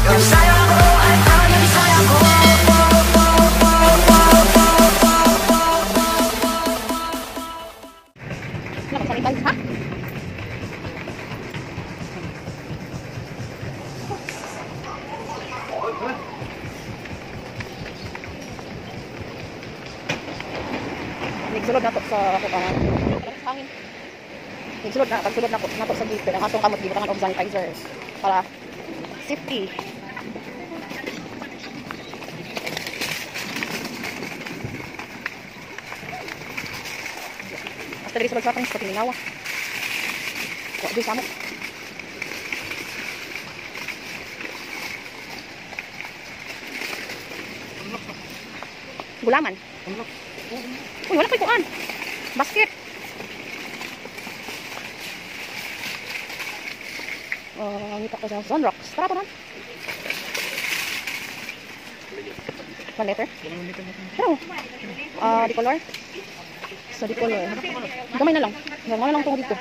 Bisaya ko, ay proud na Bisaya ko. Nakasalitan, ha? Nagsulod na to sa kupangan. Hangin. Nagsulod na, pagsulod na to sa gate. Ang atong kamot, gibutangan og sanitizer. Para safety. Basta diri sa bagsapan, sa Pilingawa. Wala di sa mo. Gulaman. Uy, wala pa ikuan. Basket. Ngita ko sa Sunrocks. Tara po na. 1 liter? Pero, di color. So, di color. Gamay na lang. Gamay na lang itong dito.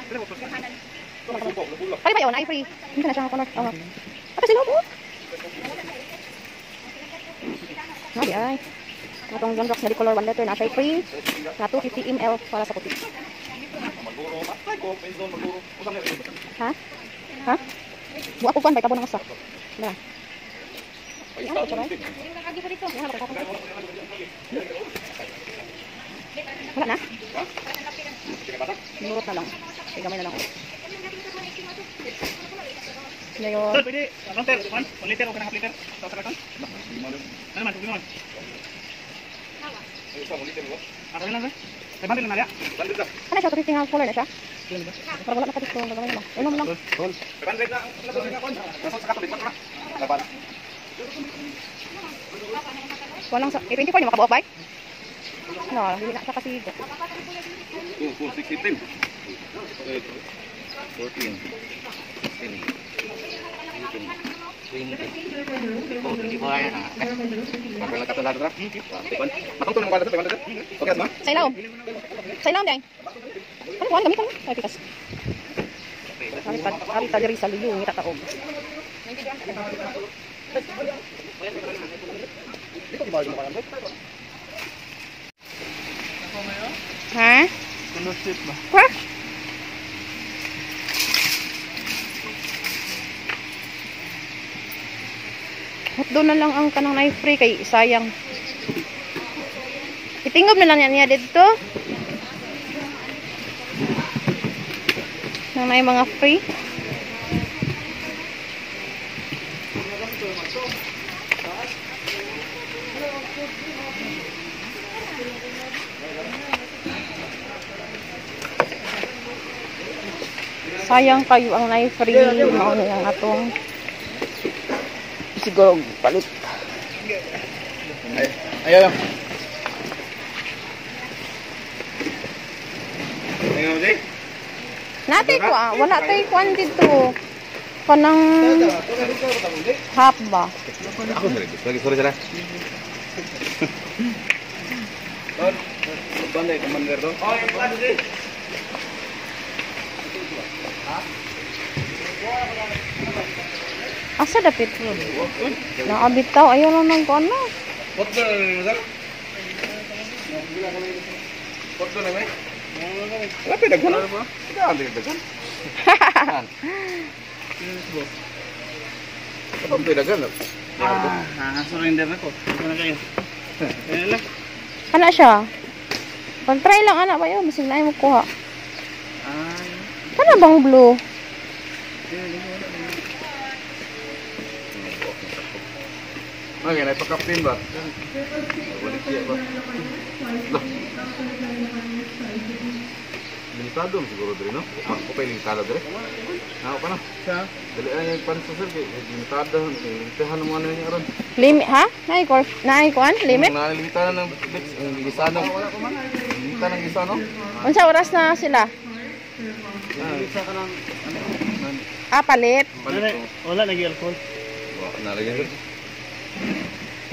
Pari ba yun? Ay, free. Hindi na siya color. Apa sila po? Nabi ay. Itong Sunrocks na di color 1 liter na siya free. Na 250 ml para sa puti. Ha? Ha? Buat pupuan, baik kabon ng asa. Nah. Yan, ito ba? Wala na? Nurot na lang. Gamay na lang. Ngayon. Sir, pwede. Counter, 1 liter o kanang half liter. Sa salakan. Ano naman, tugin naman. Ano lang, sir? 500 na niya. Ano siya? 250 nga color na siya? Para wala na pa dito. Gamay na lang. Inom lang. 500 na. Nasa sa katubit pa. Laban. Walang sa 24 ni makabuo bike? No, hindi na siya kasi. 16. 14. 15. Sa ilaw. Sa ilaw din. Ano kuhan gamitan mo? Ay pikas. Ari ta diri sa luyong ngita taog. Ha? Scholarship ba? Kwa? Hotdo na lang ang kanang knife free kay sayang. Itingob na lang niya dito. Nang may mga free. Sayang kayo ang knife free. Mao na lang atong siguro palit. Ayaw lang. Ayaw lang. Nati ko wala tay kuan dito. Kanang half ba? Ako sorry sila. Don, bandai commander do. Oh, bandai. Asa dapit? Naabitaw ayaw lang nang kuan na. Foto na sir. Foto na may. Lapit daghan na ba? Daghan daghan. Apa daghan? Surrender na ko. Ito na kayo. Lang. Ana siya. Pag-try lang ana ba yun? Bisig na mo kuha. Kana bang blue? Okay, nagpa-captain ba? Balik siya ba? Limitado siguro dito, no? Ako pa limitado dito. Ako pa na. Dali ay pansa sir, limitado, limitahan mo ano niya ron. Limit ha? Naay kuan? Limit? Limitahan ng gisano. Limitahan ng gisano. Unsa oras na sila? Isa ka ng Palit. wala lagi alcohol. Wala lagi.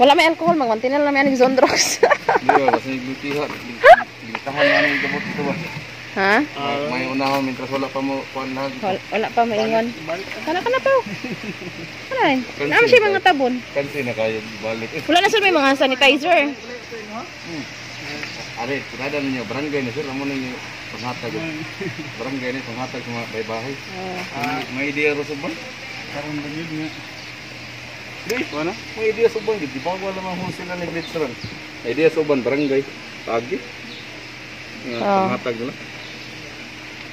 Wala may alcohol, magwanti na lang may Sunrocks. Hindi ba, kasi limitahan na ng gamot ito ba? Ha? May unahon mintas wala pa mo kuan lahat. Wala pa maingon. Kana pa. Kanay. Naman siya mga tabon. Kansi na kayo balik. Wala na sir may mga sanitizer. Are, kada ninyo barangay na sir, amo ninyo panghatag. Barangay ni panghatag sa mga bahay. May idea ro subon? Karon ba yun nga? Di, wala. May idea subon gid, di ba wala man sila ni restaurant. Idea subon barangay. Pagi. Panghatag na.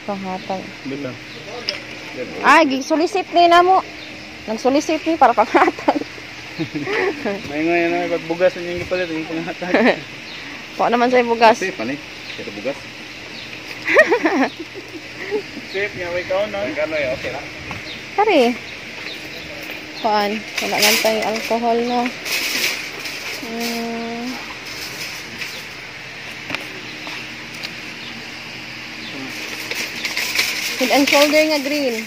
Panghatag. Bila. Ay, gi-solicit ni namo. Nag-solicit ni para panghatag. May ngayon na pagbugas niyo gipalit yung panghatag. Wa naman sa bugas. Safe ani? Ito bugas. Safe niya may kaon na. Kano ya, okay lang. Kari. Kuan, wala man tayo alcohol no. Head and shoulder nga green.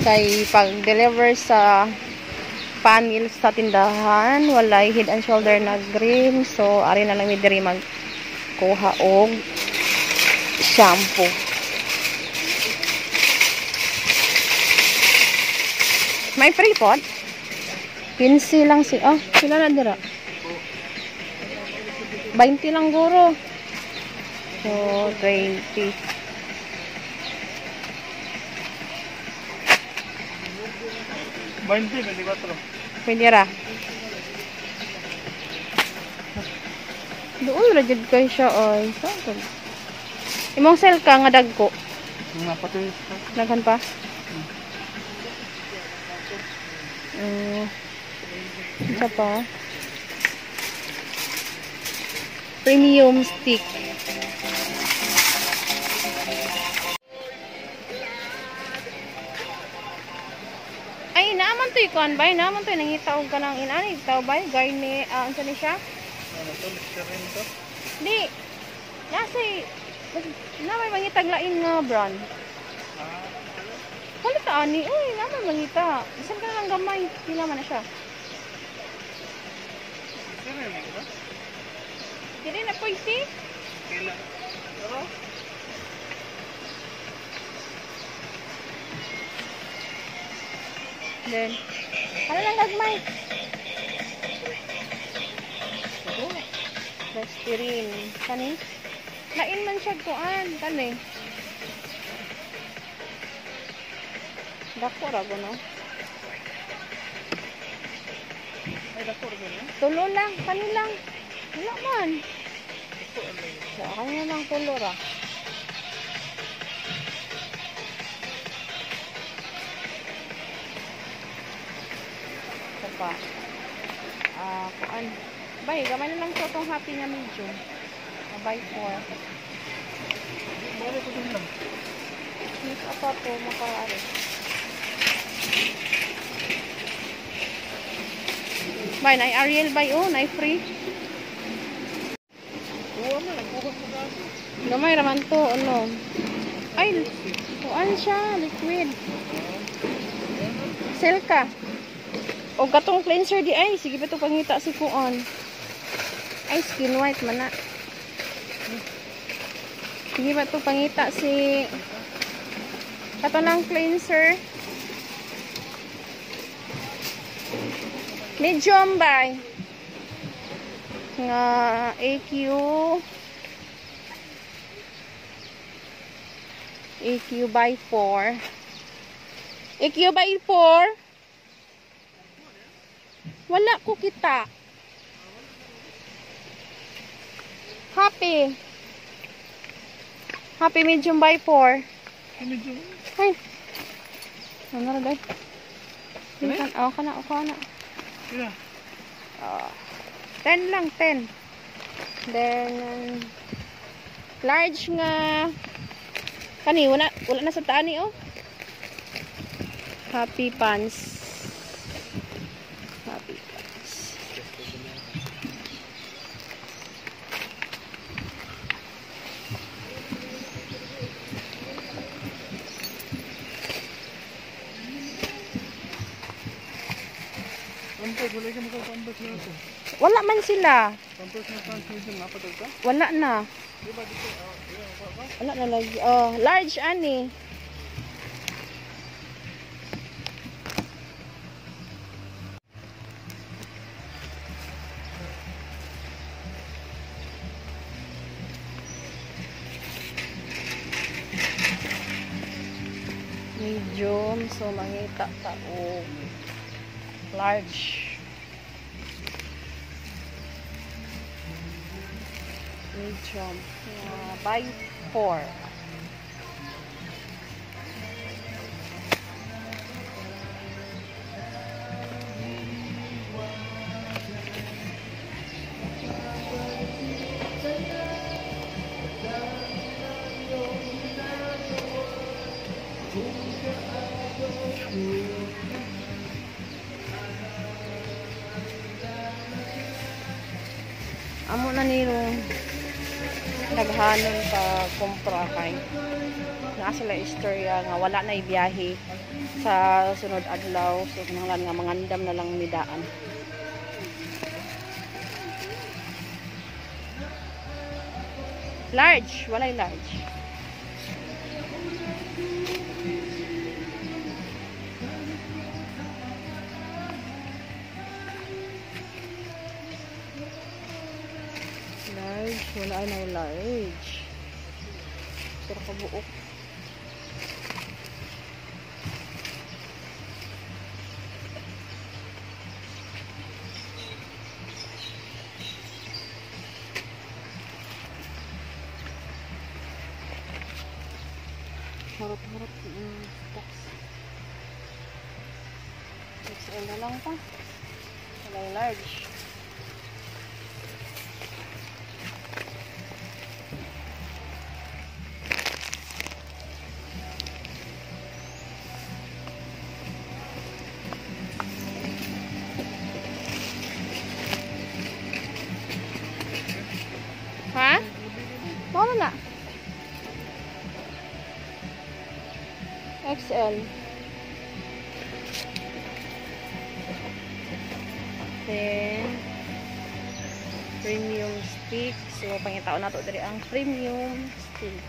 Kay pag-deliver sa panel sa tindahan, walay head and shoulder na green. So, ari na lang mi diri magkuha og shampoo. May free pot? 15 lang si... Oh, sila na dira. 20 lang guro. So, 20. Pwede ra. Doon ra jud kay siya oy. Saan? Imong sell ka nga dagko. Nga patoy. Daghan pa? Isa pa. Premium stick. Ay, naaman to ikuan bay, naaman to nangitaw ka ng inani, taw bay, gay ni, unsa ni siya? Di, nasi, na may mangitag lain nga brand. Wala ta ani, uy, naman mangita. Isan ka na lang gamay, pila man na siya. Dili na po isi? Then, ano lang gagmay? Listerine. Kani? Lain man siya kuan. Kani? Dako ra go no? Ay, dako ra go no? Tulo lang. Kani lang. Wala man. Kani lang tulo ra. Pa. Kuan. Bay, gamay na lang to tong happy nga medium. By 4. Bale ko din lang. Mix apa to makaari. Bay, na Ariel bay oh, na free. Gamay raman to, ano. Ay, kuan siya, liquid. Sell ka. O katong cleanser di ay, sige pa ito pangita si kuon. Ay, skin white man na. Sige pa ito pangita si katong lang cleanser. Medium by nga AQ by 4. AQ by 4. Wala ko kita. Happy. Happy medium by 4. Medium. Ay. Ano na day? Oh, kana. Yeah. 10 lang, 10. Then, large nga. Kani, wala na sa tani, oh. Happy pants. Wala man sila. Pampers na transmission na patag ka? Wala na. Di ba dito? Wala na lagi. Oh, large ani. Medium, so mangita ta og large. Medium, by 4. Amo na nirong naghanon ka kumpra kay naa sila istorya nga wala na ibiyahe sa sunod adlaw, so kinahanglan nga mangandam na lang midaan. Large, walay large. Large, wala na large. Pero kabuok. Harap-harap box. XL na lang pa. Wala large. Ha? Bawa na. XL. Then, premium stick. So, pangitao na to dari ang premium stick.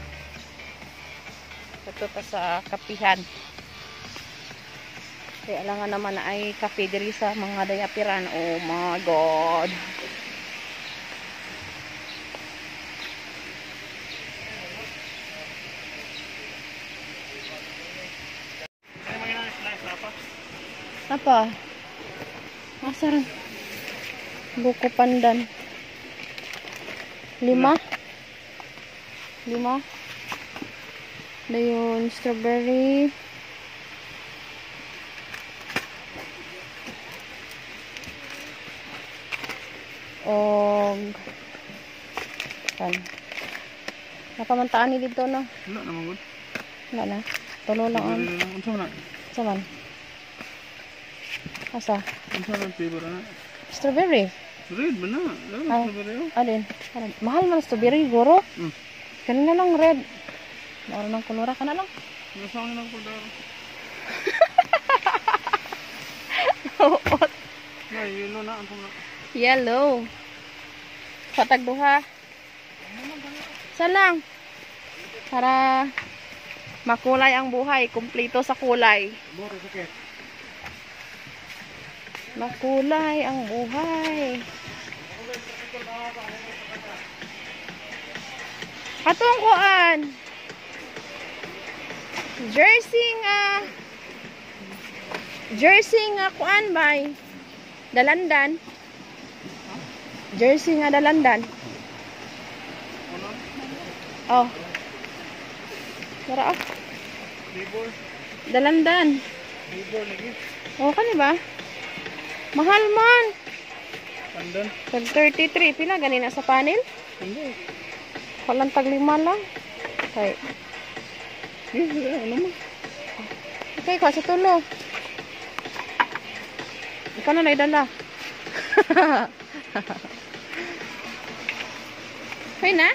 Ito pa sa kapihan. Kaya alangan naman na ay kape diri sa mga dayapiran. Oh my God. Apa? Masaran. Buko pandan. 5. 5. Dayon strawberry. Og kan. Napamantaan ni dito no. Wala naman gud. Wala na. Tulo lang ang. Unsa man? Saman. Asa? Unsa man flavor ana? Strawberry. Red ba na? Ah. Strawberry. Alin? Mahal man strawberry guro. Hmm. Kanina lang red. Naroon ng kulura ka na lang. Nasa akin ang pagdaro. Oo. Ay, yellow na ang pagdaro. Yellow. Patag duha. Isa lang. Para makulay ang buhay. Kumpleto sa kulay. Boro sakit. Makulay ang buhay. Atong kuan. Jersey nga kuan bay. Dalandan. Jersey nga dalandan. Oh. Tara ah. Flavor. Dalandan. Flavor lagi. Oh, kani ba? Mahal man. Pandan. Tag 33 pila ganina sa panel? Hindi. Walang tag 5 lang. Okay. Ano mo? Okay, ko sa tulo. Ikaw na naidala. Okay na?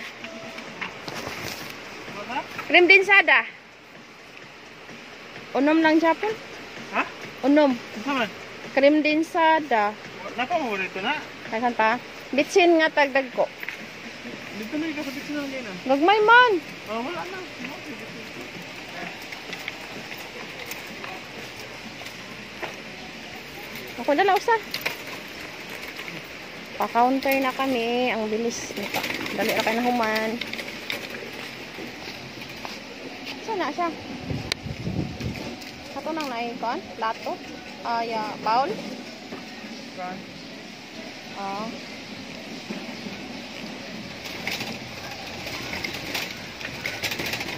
Cream densada. Unom lang Japon. Ha? Unom. Unsa man? Cream densada. Napa mo dito na? Kailan pa? Bitsin nga tagdag ko. Dito na yung kasabit sila ngayon ah. Gagmay man. Oh, wala na. Ako dala usa. Pa-counter na kami. Ang bilis nito. Dali na kayo na human. Sana siya. Kato nang naikon. Plato. Bowl. Ah.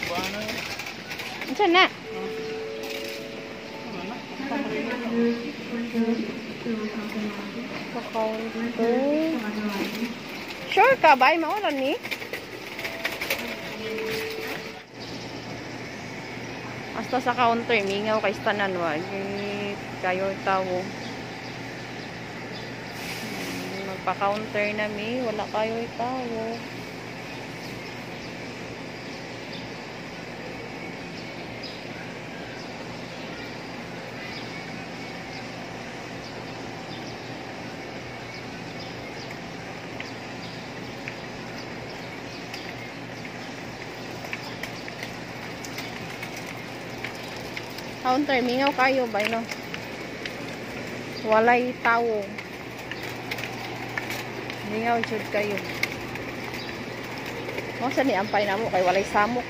Paano yun? Diyan na. Pa-counter. Sure ka ba? Ay, maulan ni? Hasta sa counter, mingaw kay stanan wag kayo tawo. Magpa-counter na mi, wala kayo tawo. Counter, mingaw kayo ba, no? Walay tawo. Mingaw jud kayo. Mo sa ni ampay namo kay walay samok.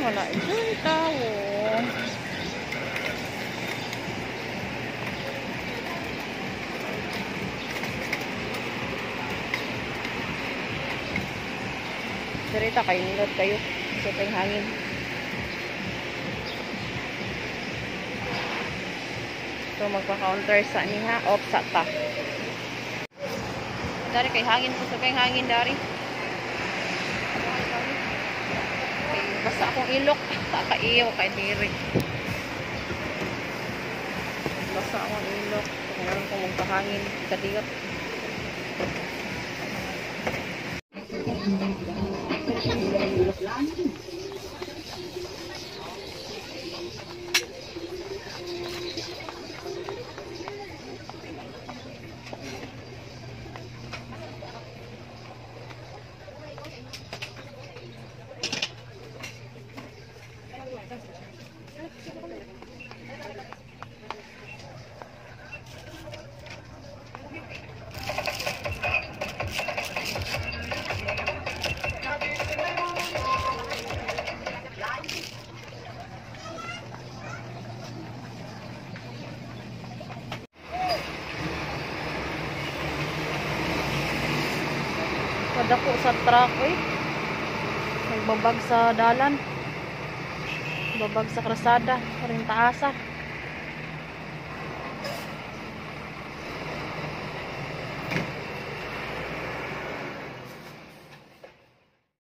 Wala jud tawo. Direta kayo nilot kayo sa tayong hangin. So magpa-counter sa niha off sa ta. Dari kay hangin po sa kayong hangin dari. Okay, basta akong ilok kakaiyo kay diri. Basta akong ilok ngayon kung magpahangin kadiyot. Padako sa truck nagbabag sa dalan, babag sa krasada, rin taasa.